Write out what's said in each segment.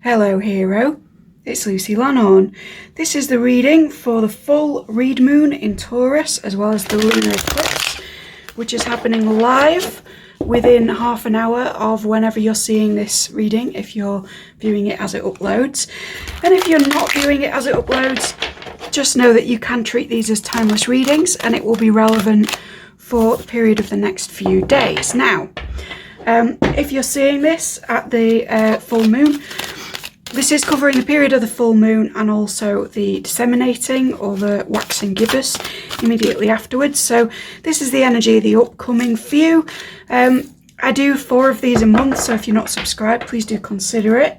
Hello hero, it's Lucy Lanhorn. This is the reading for the full read moon in Taurus as well as the lunar eclipse, which is happening live within half an hour of whenever you're seeing this reading, if you're viewing it as it uploads. And if you're not viewing it as it uploads, just know that you can treat these as timeless readings and it will be relevant for the period of the next few days. Now, if you're seeing this at the full moon, this is covering the period of the full moon and also the disseminating or the waxing gibbous immediately afterwards. So this is the energy of the upcoming few. I do 4 of these a month, so if you're not subscribed, please do consider it.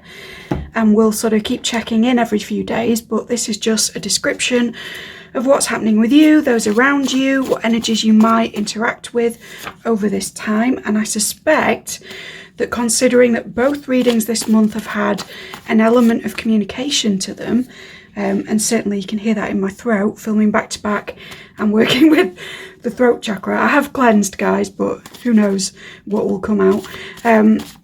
And we'll sort of keep checking in every few days, but this is just a description of what's happening with you, those around you, what energies you might interact with over this time. And I suspect that considering that both readings this month have had an element of communication to them, and certainly you can hear that in my throat, filming back to back and working with the throat chakra. I have cleansed, guys, but who knows what will come out.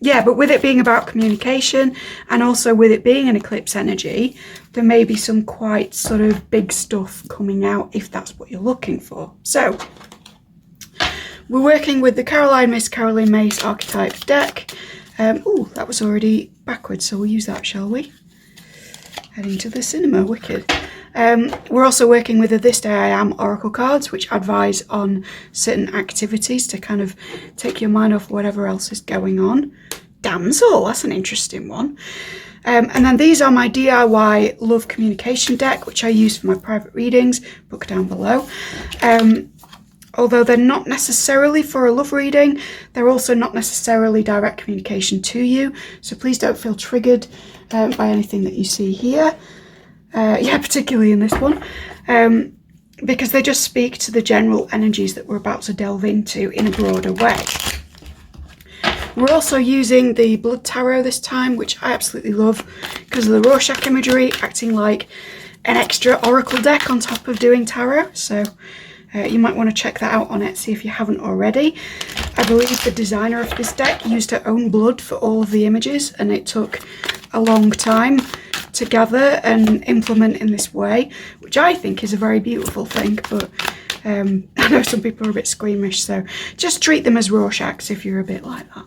Yeah, but with it being about communication and also with it being an eclipse energy, there may be some quite sort of big stuff coming out if that's what you're looking for. So we're working with the Caroline Miss Caroline Mace archetype deck. Oh, that was already backwards, so we'll use that, shall we? Heading to the cinema, wicked. We're also working with the This Day I Am oracle cards, which advise on certain activities to kind of take your mind off whatever else is going on. Damsel, that's an interesting one. And then these are my DIY love communication deck, which I use for my private readings, book down below. Although they're not necessarily for a love reading, they're also not necessarily direct communication to you. So please don't feel triggered by anything that you see here. Yeah, particularly in this one, because they just speak to the general energies that we're about to delve into in a broader way. We're also using the Blood Tarot this time, which I absolutely love because of the Rorschach imagery, acting like an extra oracle deck on top of doing tarot. So you might want to check that out on Etsy if you haven't already. I believe the designer of this deck used her own blood for all of the images, and it took a long time to gather and implement in this way, which I think is a very beautiful thing, but I know some people are a bit squeamish, so just treat them as Rorschachs if you're a bit like that.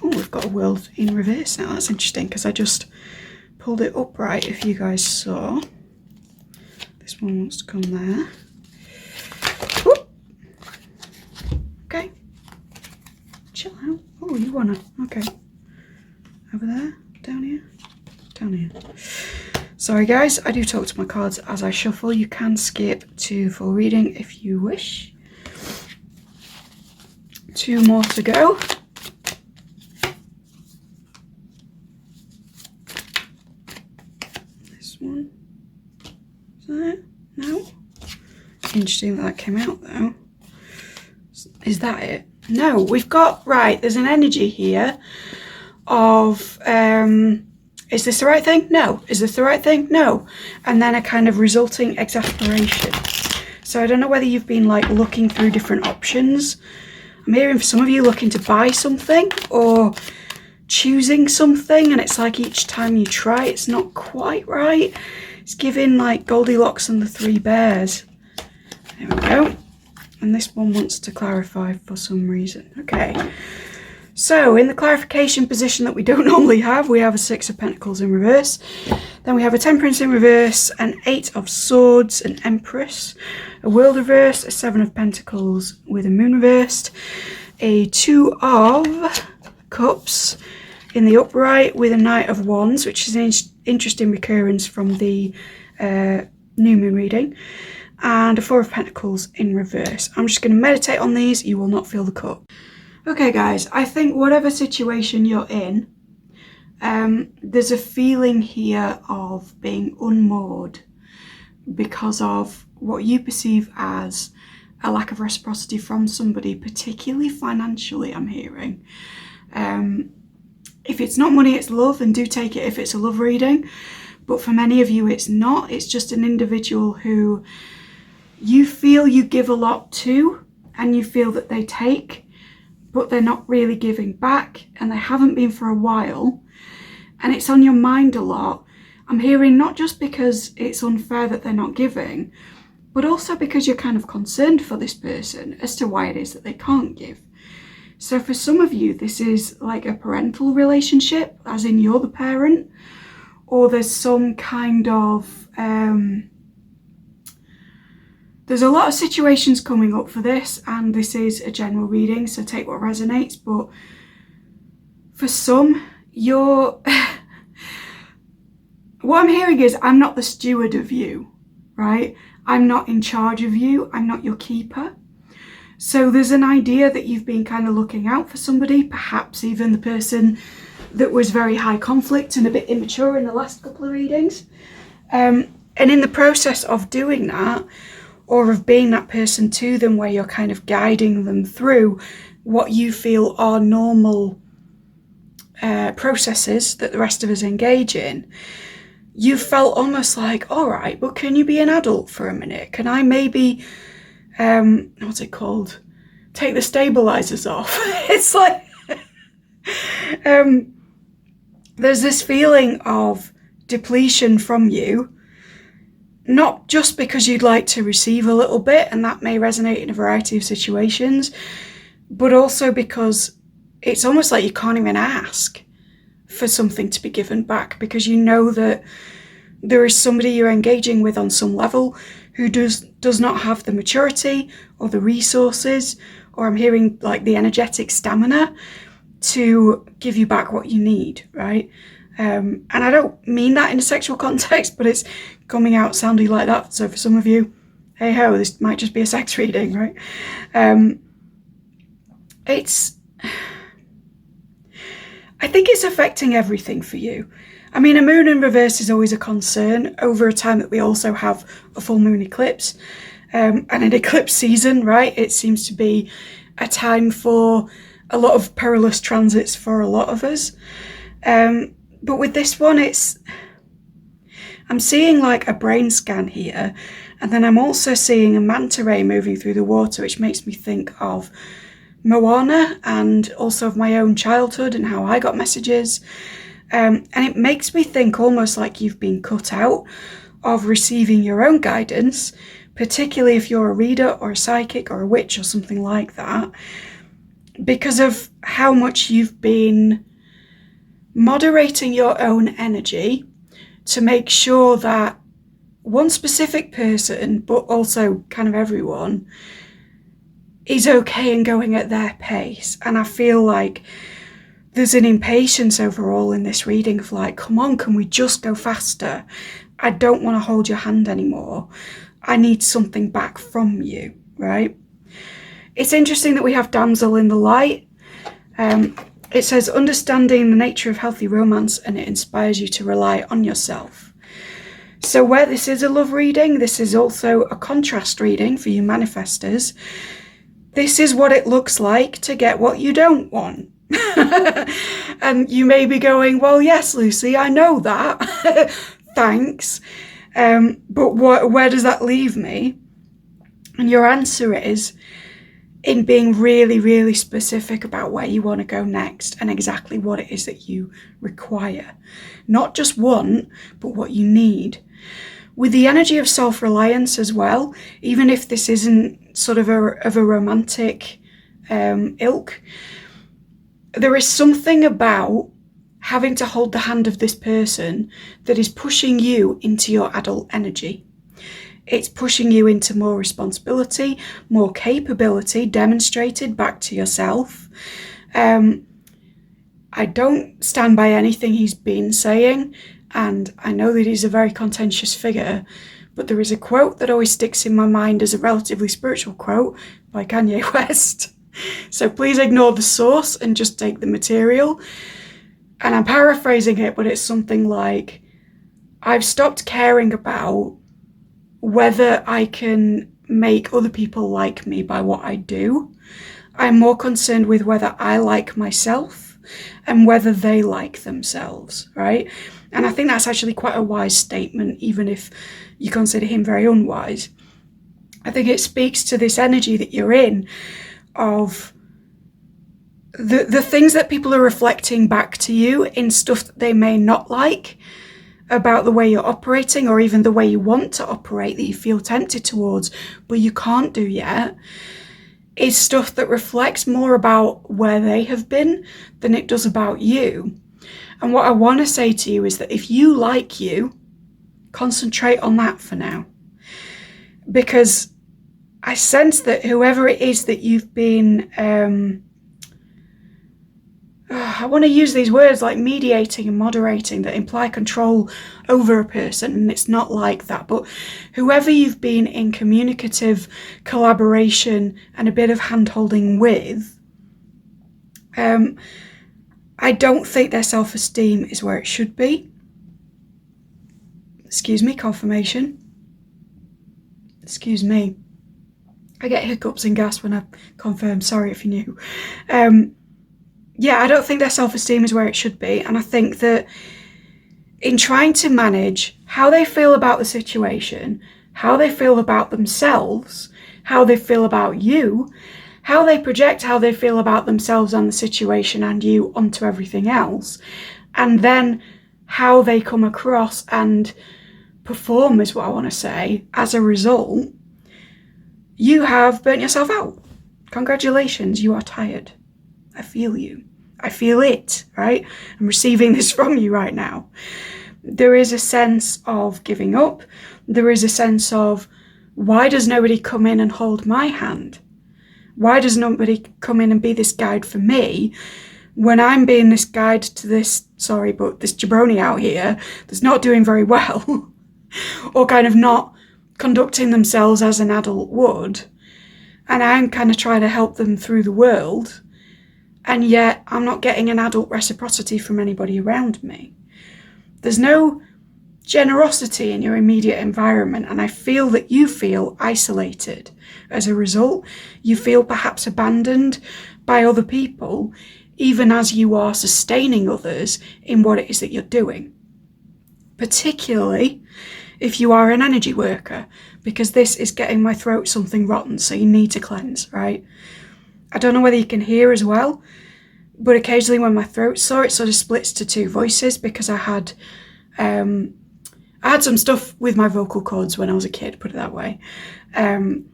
Oh, we've got a world in reverse now. That's interesting because I just pulled it upright, if you guys saw. This one wants to come there. Whoop. Okay. Chill out. Oh, you wanna? Okay. Over there? Down here? Down here. Sorry guys, I do talk to my cards as I shuffle. You can skip to full reading if you wish. 2 more to go. This one. Is that it? No? Interesting that came out though. Is that it? No, we've got, right, there's an energy here of is this the right thing? No. Is this the right thing? No. And then a kind of resulting exasperation. So I don't know whether you've been like looking through different options. I'm hearing for some of you looking to buy something or choosing something, and it's like each time you try it's not quite right. It's giving like Goldilocks and the 3 bears. There we go. And this one wants to clarify for some reason. Okay. So in the clarification position that we don't normally have, we have a 6 of Pentacles in reverse. Then we have a Temperance in reverse, an 8 of Swords, an Empress, a World reverse, a 7 of Pentacles with a Moon reversed, a 2 of Cups in the upright with a Knight of Wands, which is an interesting recurrence from the new moon reading, and a 4 of Pentacles in reverse. I'm just going to meditate on these. You will not feel the cut. Okay guys, I think whatever situation you're in, there's a feeling here of being unmoored because of what you perceive as a lack of reciprocity from somebody, particularly financially, I'm hearing. If it's not money, it's love, and do take it if it's a love reading. But for many of you, it's not. It's just an individual who you feel you give a lot to, and you feel that they take, but they're not really giving back, and they haven't been for a while. and it's on your mind a lot. I'm hearing not just because it's unfair that they're not giving, but also because you're kind of concerned for this person as to why it is that they can't give. So for some of you, this is like a parental relationship, as in you're the parent, or there's some kind of, there's a lot of situations coming up for this, and this is a general reading, so take what resonates. But for some, you're, what I'm hearing is, I'm not the steward of you, right? I'm not in charge of you. I'm not your keeper. So there's an idea that you've been kind of looking out for somebody, perhaps even the person that was very high conflict and a bit immature in the last couple of readings. And in the process of doing that, or of being that person to them where you're kind of guiding them through what you feel are normal processes that the rest of us engage in, you felt almost like, all right, but can you be an adult for a minute? Can I maybe, what's it called? Take the stabilizers off. It's like, there's this feeling of depletion from you, not just because you'd like to receive a little bit, and that may resonate in a variety of situations, but also because it's almost like you can't even ask for something to be given back, because you know that there is somebody you're engaging with on some level who does not have the maturity or the resources, or I'm hearing like the energetic stamina to give you back what you need, right? And I don't mean that in a sexual context, but it's coming out sounding like that. So for some of you, hey ho, this might just be a sex reading, right? I think it's affecting everything for you. I mean, a moon in reverse is always a concern over a time that we also have a full moon eclipse, and an eclipse season, right? It seems to be a time for a lot of perilous transits for a lot of us. But with this one, I'm seeing like a brain scan here, and then I'm also seeing a manta ray moving through the water, which makes me think of Moana and also of my own childhood and how I got messages. And it makes me think almost like you've been cut out of receiving your own guidance, particularly if you're a reader or a psychic or a witch or something like that, because of how much you've been moderating your own energy to make sure that one specific person, but also kind of everyone, is okay and going at their pace. And I feel like there's an impatience overall in this reading of like, come on, can we just go faster? I don't want to hold your hand anymore. I need something back from you, right? It's interesting that we have damsel in the light. It says, understanding the nature of healthy romance, and it inspires you to rely on yourself. So where this is a love reading, this is also a contrast reading for you manifestors. This is what it looks like to get what you don't want. And you may be going, well, yes, Lucy, I know that. Thanks. But where does that leave me? And your answer is in being really, really specific about where you want to go next and exactly what it is that you require. Not just want, but what you need. With the energy of self-reliance as well, even if this isn't sort of a romantic ilk, there is something about having to hold the hand of this person that is pushing you into your adult energy. It's pushing you into more responsibility, more capability demonstrated back to yourself. I don't stand by anything he's been saying, and I know that he's a very contentious figure, but there is a quote that always sticks in my mind as a relatively spiritual quote by Kanye West. So please ignore the source and just take the material. And I'm paraphrasing it, but it's something like, I've stopped caring about whether I can make other people like me by what I do. I'm more concerned with whether I like myself and whether they like themselves, right? And I think that's actually quite a wise statement, even if you consider him very unwise. I think it speaks to this energy that you're in of the things that people are reflecting back to you in stuff that they may not like about the way you're operating, or even the way you want to operate that you feel tempted towards but you can't do yet, is stuff that reflects more about where they have been than it does about you. And what I want to say to you is that if you like you, concentrate on that for now. Because I sense that whoever it is that you've been, I want to use these words like mediating and moderating that imply control over a person, and it's not like that, but whoever you've been in communicative collaboration and a bit of hand-holding with, I don't think their self-esteem is where it should be. Excuse me, confirmation. Excuse me. I get hiccups and gasp when I confirm, sorry if you're new. Yeah, I don't think their self-esteem is where it should be. And I think that in trying to manage how they feel about the situation, how they feel about themselves, how they feel about you, how they project how they feel about themselves and the situation and you onto everything else, and then how they come across and perform is what I want to say. As a result, you have burnt yourself out. Congratulations, you are tired. I feel you. I feel it, right? I'm receiving this from you right now. There is a sense of giving up. There is a sense of, why does nobody come in and hold my hand? Why does nobody come in and be this guide for me when I'm being this guide to this, sorry, but this jabroni out here that's not doing very well or kind of not conducting themselves as an adult would, and I'm kind of trying to help them through the world, and yet I'm not getting an adult reciprocity from anybody around me. There's no generosity in your immediate environment, and I feel that you feel isolated. As a result, you feel perhaps abandoned by other people, even as you are sustaining others in what it is that you're doing. Particularly if you are an energy worker, because this is getting my throat something rotten, so you need to cleanse, right? I don't know whether you can hear as well, but occasionally when my throat's sore, it sort of splits to two voices, because I had some stuff with my vocal cords when I was a kid, put it that way. And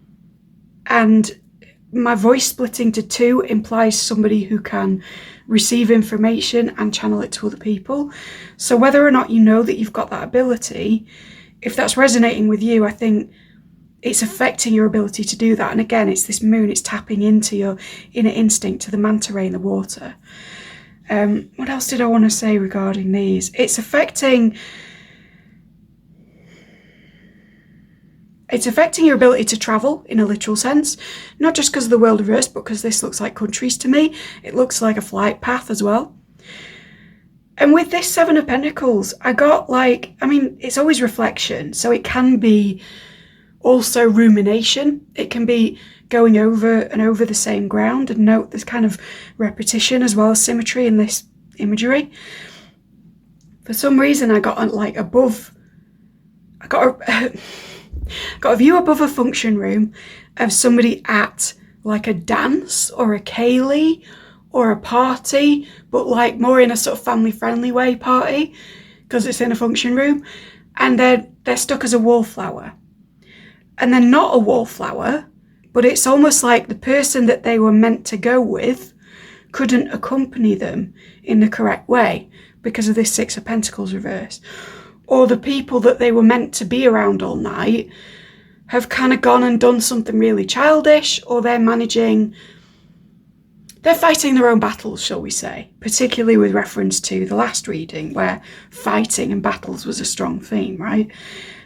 my voice splitting to two implies somebody who can receive information and channel it to other people. So whether or not you know that you've got that ability, if that's resonating with you, I think it's affecting your ability to do that. And again, it's this moon, it's tapping into your inner instinct, to the manta ray in the water. What else did I want to say regarding these? It's affecting your ability to travel in a literal sense, not just because of the world reverse, but because this looks like countries to me. It looks like a flight path as well. And with this Seven of Pentacles, I got it's always reflection. So it can be also rumination. It can be going over and over the same ground, and note there's kind of repetition as well as symmetry in this imagery. For some reason, I got got a view above a function room of somebody at like a dance or a ceilidh or a party, but like more in a sort of family friendly way party, because it's in a function room, and they're stuck as a wallflower. And they're not a wallflower, but it's almost like the person that they were meant to go with couldn't accompany them in the correct way because of this Six of Pentacles reverse. Or the people that they were meant to be around all night have kind of gone and done something really childish, or they're fighting their own battles, shall we say, particularly with reference to the last reading where fighting and battles was a strong theme, right?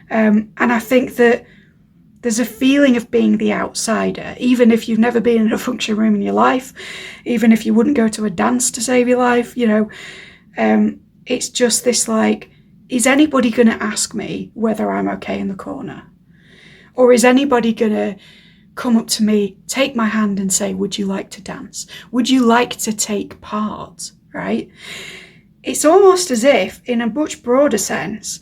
And I think that there's a feeling of being the outsider, even if you've never been in a function room in your life, even if you wouldn't go to a dance to save your life, it's just this like, is anybody going to ask me whether I'm okay in the corner? Or is anybody going to come up to me, take my hand and say, would you like to dance? Would you like to take part, right? It's almost as if, in a much broader sense,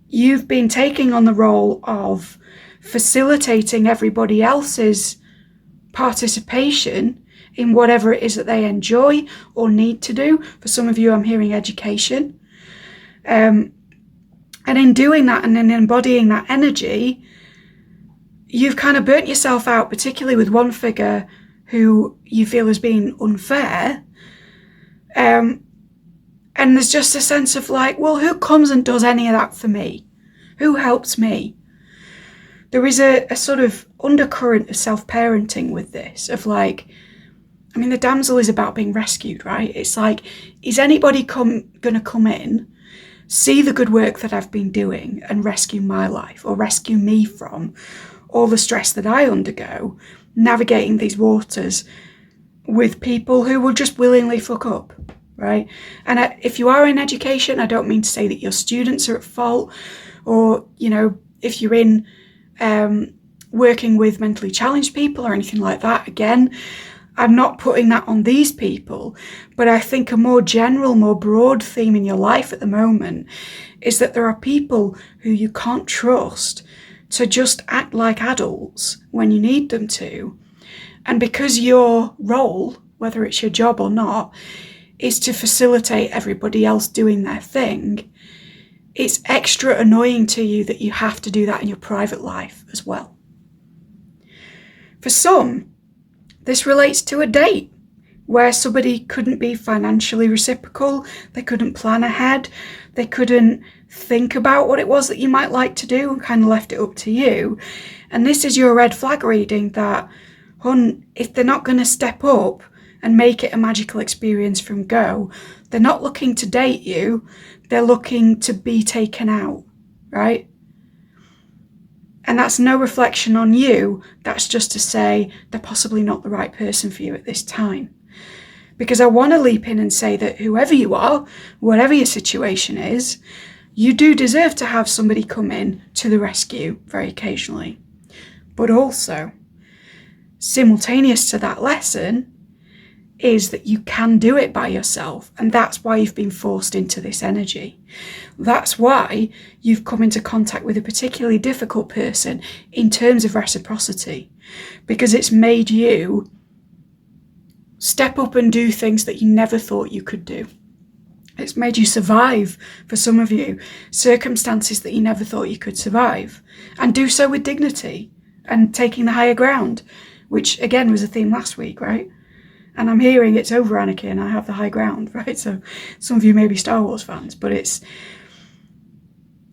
you've been taking on the role of facilitating everybody else's participation in whatever it is that they enjoy or need to do. For some of you, I'm hearing education. And in doing that and in embodying that energy, you've kind of burnt yourself out, particularly with one figure who you feel has been unfair. And there's just a sense of like, well, who comes and does any of that for me? Who helps me? There is a sort of undercurrent of self-parenting with this, of like, I mean, the damsel is about being rescued, right? It's like, is anybody going to come in, see the good work that I've been doing and rescue my life, or rescue me from all the stress that I undergo navigating these waters with people who will just willingly fuck up, right? And if you are in education, I don't mean to say that your students are at fault, or, you know, if you're in working with mentally challenged people or anything like that. Again, I'm not putting that on these people, but I think a more general, more broad theme in your life at the moment is that there are people who you can't trust to just act like adults when you need them to. And because your role, whether it's your job or not, is to facilitate everybody else doing their thing, it's extra annoying to you that you have to do that in your private life as well. For some, this relates to a date where somebody couldn't be financially reciprocal, they couldn't plan ahead, they couldn't think about what it was that you might like to do and kind of left it up to you. And this is your red flag reading that, hun, if they're not going to step up and make it a magical experience from go, they're not looking to date you, they're looking to be taken out, right? And that's no reflection on you, that's just to say they're possibly not the right person for you at this time. Because I want to leap in and say that whoever you are, whatever your situation is, you do deserve to have somebody come in to the rescue very occasionally. But also, simultaneous to that lesson is that you can do it by yourself, and that's why you've been forced into this energy. That's why you've come into contact with a particularly difficult person in terms of reciprocity, because it's made you step up and do things that you never thought you could do. It's made you survive, for some of you, circumstances that you never thought you could survive, and do so with dignity and taking the higher ground, which again was a theme last week, right? And I'm hearing it's over, Anakin, I have the high ground, right? So some of you may be Star Wars fans, but it's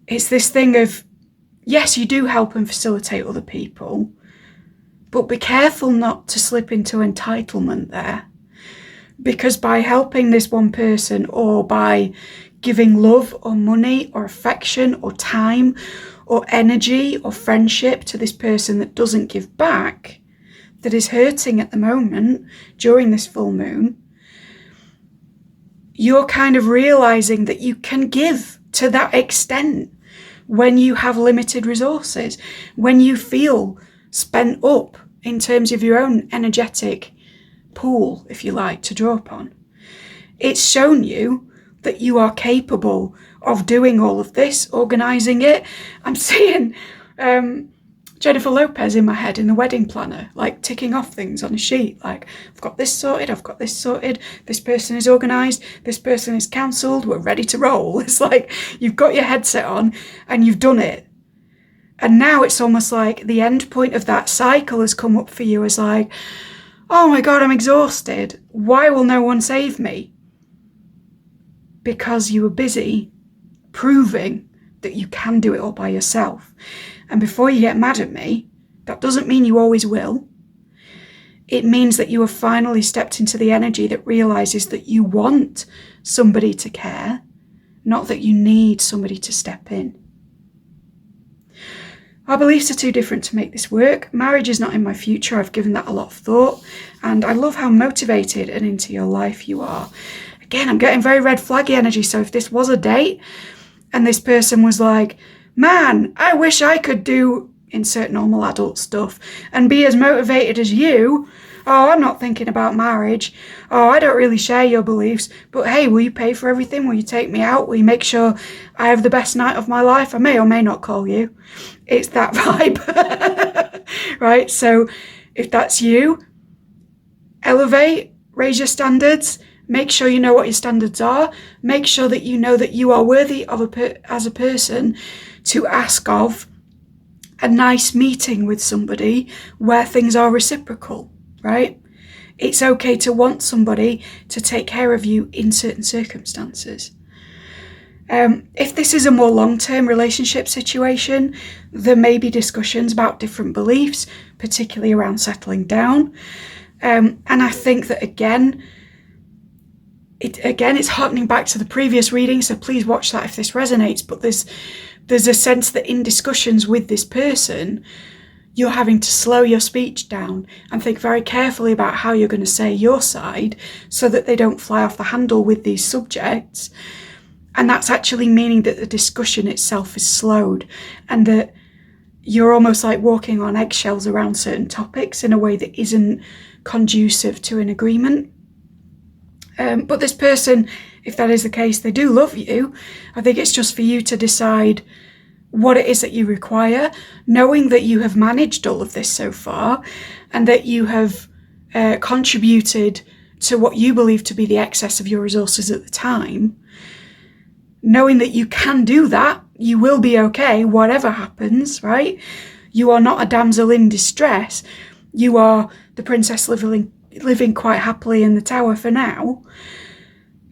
this thing of, yes, you do help and facilitate other people, but be careful not to slip into entitlement there. Because by helping this one person, or by giving love or money or affection or time or energy or friendship to this person that doesn't give back, that is hurting at the moment during this full moon, you're kind of realizing that you can give to that extent when you have limited resources, when you feel spent up in terms of your own energetic pool, if you like, to draw upon. It's shown you that you are capable of doing all of this, organising it. I'm seeing Jennifer Lopez in my head in the wedding planner, like ticking off things on a sheet, like, I've got this sorted, I've got this sorted, this person is organised, this person is cancelled, we're ready to roll. It's like you've got your headset on and you've done it. And now it's almost like the end point of that cycle has come up for you as like, oh my God, I'm exhausted. Why will no one save me? Because you were busy proving that you can do it all by yourself. And before you get mad at me, that doesn't mean you always will. It means that you have finally stepped into the energy that realizes that you want somebody to care, not that you need somebody to step in. Our beliefs are too different to make this work. Marriage is not in my future. I've given that a lot of thought. And I love how motivated and into your life you are. Again, I'm getting very red flaggy energy. So if this was a date and this person was like, man, I wish I could do insert normal adult stuff and be as motivated as you. Oh, I'm not thinking about marriage. Oh, I don't really share your beliefs. But hey, will you pay for everything? Will you take me out? Will you make sure I have the best night of my life? I may or may not call you. It's that vibe, right? So if that's you, elevate, raise your standards, make sure you know what your standards are, make sure that you know that you are worthy of as a person to ask of a nice meeting with somebody where things are reciprocal, right? It's okay to want somebody to take care of you in certain circumstances. If this is a more long-term relationship situation, there may be discussions about different beliefs, particularly around settling down. And I think that again, it's harkening back to the previous reading, so please watch that if this resonates. But there's a sense that in discussions with this person, you're having to slow your speech down and think very carefully about how you're going to say your side so that they don't fly off the handle with these subjects. And that's actually meaning that the discussion itself is slowed and that you're almost like walking on eggshells around certain topics in a way that isn't conducive to an agreement. But this person, if that is the case, they do love you. I think it's just for you to decide what it is that you require, knowing that you have managed all of this so far and that you have contributed to what you believe to be the excess of your resources at the time. Knowing that you can do that, you will be okay, whatever happens, right? You are not a damsel in distress. You are the princess living quite happily in the tower for now.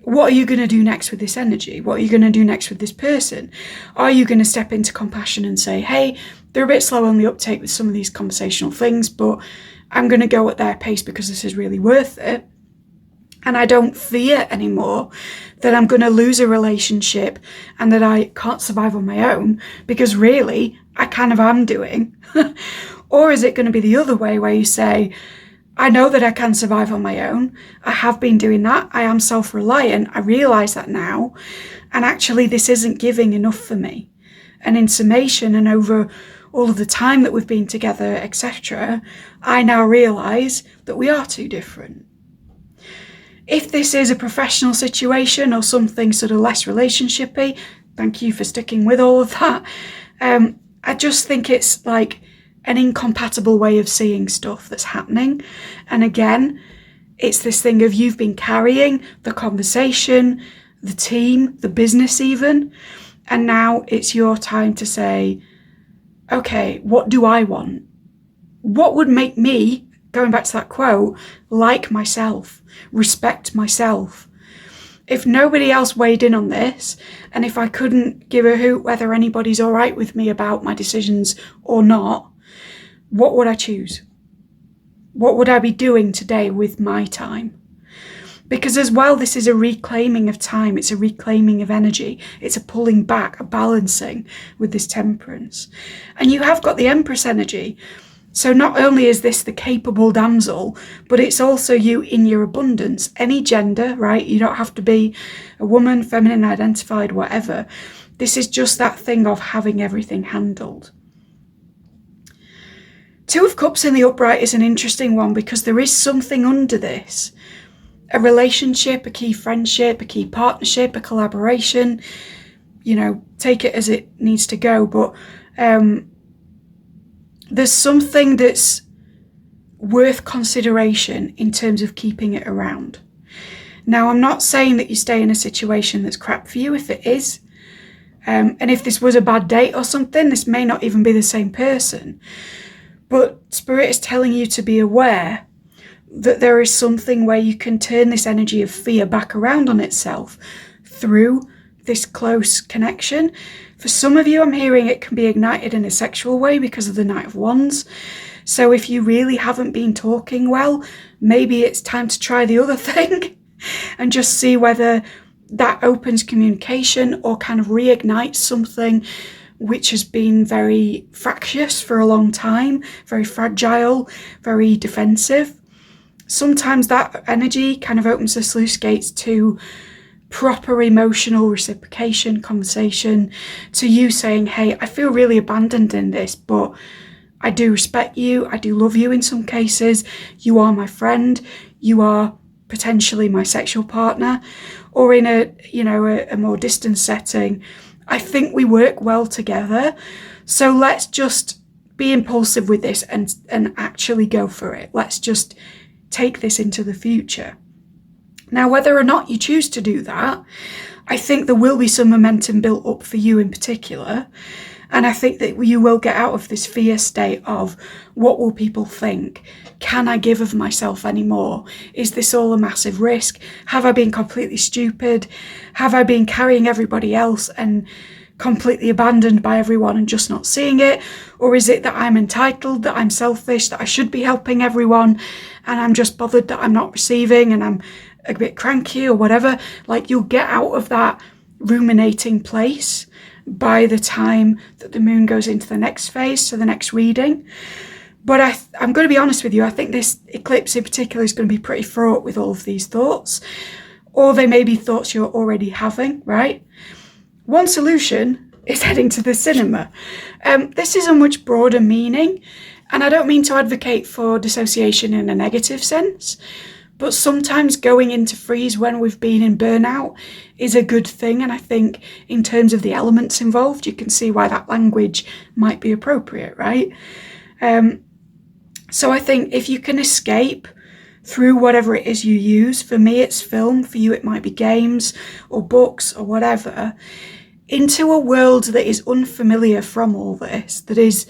What are you going to do next with this energy? What are you going to do next with this person? Are you going to step into compassion and say, hey, they're a bit slow on the uptake with some of these conversational things, but I'm going to go at their pace because this is really worth it. And I don't fear anymore that I'm going to lose a relationship and that I can't survive on my own, because really, I kind of am doing. Or is it going to be the other way where you say, I know that I can survive on my own. I have been doing that. I am self-reliant. I realise that now. And actually, this isn't giving enough for me. And in summation and over all of the time that we've been together, etc., I now realise that we are too different. If this is a professional situation or something sort of less relationshipy, thank you for sticking with all of that. I just think it's like an incompatible way of seeing stuff that's happening. And again, it's this thing of you've been carrying the conversation, the team, the business even, and now it's your time to say, okay, what do I want? What would make me, going back to that quote, like myself, respect myself? If nobody else weighed in on this, and if I couldn't give a hoot whether anybody's all right with me about my decisions or not, what would I choose? What would I be doing today with my time? Because as well, this is a reclaiming of time. It's a reclaiming of energy. It's a pulling back, a balancing with this temperance. And you have got the Empress energy. So not only is this the capable damsel, but it's also you in your abundance. Any gender, right? You don't have to be a woman, feminine identified, whatever. This is just that thing of having everything handled. Two of Cups in the upright is an interesting one because there is something under this. A relationship, a key friendship, a key partnership, a collaboration. You know, take it as it needs to go. But there's something that's worth consideration in terms of keeping it around. Now, I'm not saying that you stay in a situation that's crap for you if it is. And if this was a bad date or something, this may not even be the same person. But Spirit is telling you to be aware that there is something where you can turn this energy of fear back around on itself through this close connection. For some of you, I'm hearing it can be ignited in a sexual way because of the Knight of Wands. So if you really haven't been talking well, maybe it's time to try the other thing and just see whether that opens communication or kind of reignites something which has been very fractious for a long time, very fragile, very defensive. Sometimes that energy kind of opens the sluice gates to proper emotional reciprocation, conversation, to you saying, hey, I feel really abandoned in this, but I do respect you, I do love you in some cases, you are my friend, you are potentially my sexual partner, or in a more distant setting, I think we work well together, so let's just be impulsive with this and actually go for it. Let's just take this into the future. Now, whether or not you choose to do that, I think there will be some momentum built up for you in particular. And I think that you will get out of this fear state of, what will people think? Can I give of myself anymore? Is this all a massive risk? Have I been completely stupid? Have I been carrying everybody else and completely abandoned by everyone and just not seeing it? Or is it that I'm entitled, that I'm selfish, that I should be helping everyone and I'm just bothered that I'm not receiving and I'm a bit cranky or whatever? Like, you'll get out of that ruminating place by the time that the moon goes into the next phase, so the next reading. But I'm going to be honest with you, I think this eclipse in particular is going to be pretty fraught with all of these thoughts, or they may be thoughts you're already having, right? One solution is heading to the cinema. This is a much broader meaning, and I don't mean to advocate for dissociation in a negative sense, but sometimes going into freeze when we've been in burnout is a good thing. And I think in terms of the elements involved, you can see why that language might be appropriate, right? So I think if you can escape through whatever it is you use, for me it's film, for you it might be games or books or whatever, into a world that is unfamiliar from all this, that is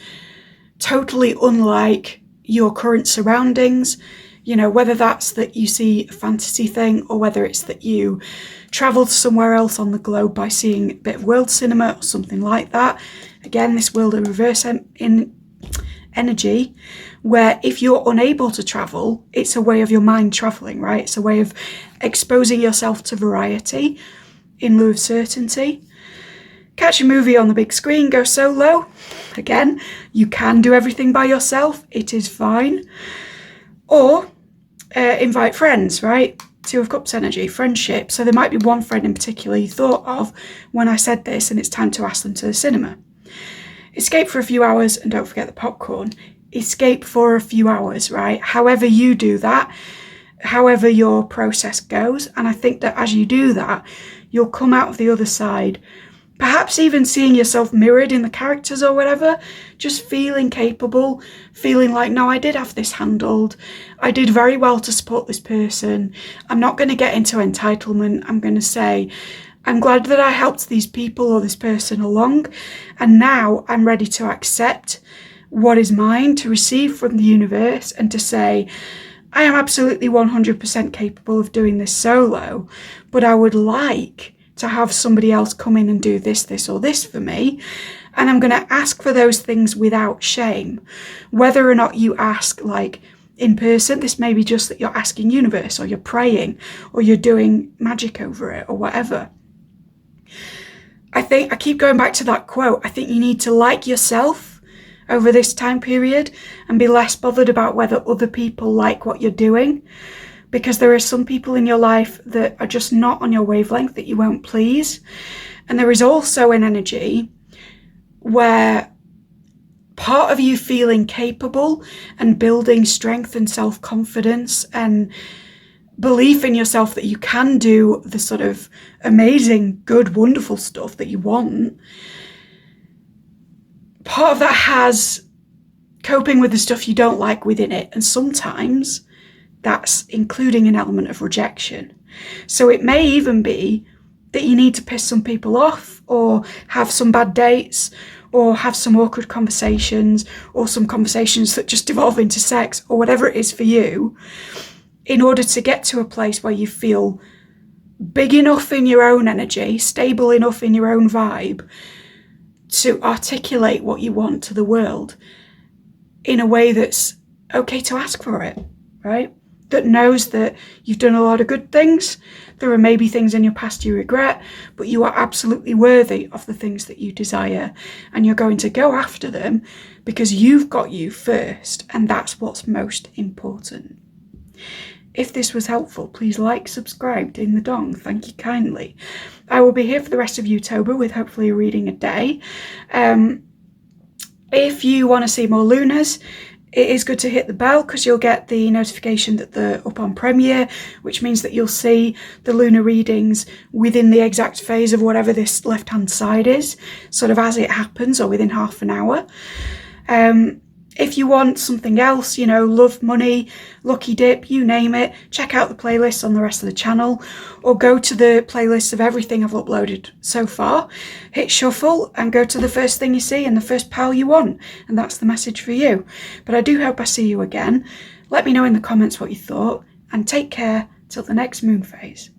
totally unlike your current surroundings. You know, whether that's that you see a fantasy thing or whether it's that you travel to somewhere else on the globe by seeing a bit of world cinema or something like that. Again, this world of reverse in energy, where if you're unable to travel, it's a way of your mind traveling, right? It's a way of exposing yourself to variety in lieu of certainty. Catch a movie on the big screen, go solo. Again, you can do everything by yourself. It is fine. Or invite friends, right? Two of Cups energy, friendship. So there might be one friend in particular you thought of when I said this, and it's time to ask them to the cinema. Escape for a few hours, and don't forget the popcorn. Escape for a few hours, right? However you do that, however your process goes. And I think that as you do that, you'll come out of the other side, perhaps even seeing yourself mirrored in the characters or whatever, just feeling capable, feeling like, no, I did have this handled. I did very well to support this person. I'm not going to get into entitlement. I'm going to say, I'm glad that I helped these people or this person along. And now I'm ready to accept what is mine, to receive from the universe, and to say, I am absolutely 100% capable of doing this solo, but I would like to have somebody else come in and do this, or this for me. And I'm going to ask for those things without shame. Whether or not you ask like in person, this may be just that you're asking universe, or you're praying, or you're doing magic over it, or whatever. I think I keep going back to that quote. I think you need to like yourself over this time period and be less bothered about whether other people like what you're doing. Because there are some people in your life that are just not on your wavelength, that you won't please. And there is also an energy where part of you feeling capable and building strength and self-confidence and belief in yourself that you can do the sort of amazing, good, wonderful stuff that you want. Part of that has coping with the stuff you don't like within it. And sometimes that's including an element of rejection. So it may even be that you need to piss some people off, or have some bad dates, or have some awkward conversations, or some conversations that just devolve into sex, or whatever it is for you, in order to get to a place where you feel big enough in your own energy, stable enough in your own vibe, to articulate what you want to the world in a way that's okay to ask for it, right? That knows that you've done a lot of good things. There are maybe things in your past you regret, but you are absolutely worthy of the things that you desire, and you're going to go after them because you've got you first, and that's what's most important. If this was helpful, please like, subscribe, ding the dong. Thank you kindly. I will be here for the rest of October with hopefully a reading a day. If you want to see more lunars, it is good to hit the bell, because you'll get the notification that they're up on premiere, which means that you'll see the lunar readings within the exact phase of whatever this left-hand side is, sort of as it happens, or within half an hour. If you want something else, you know, love, money, lucky dip, you name it, check out the playlists on the rest of the channel, or go to the playlists of everything I've uploaded so far, hit shuffle and go to the first thing you see and the first pile you want, and that's the message for you. But I do hope I see you again. Let me know in the comments what you thought, and take care till the next moon phase.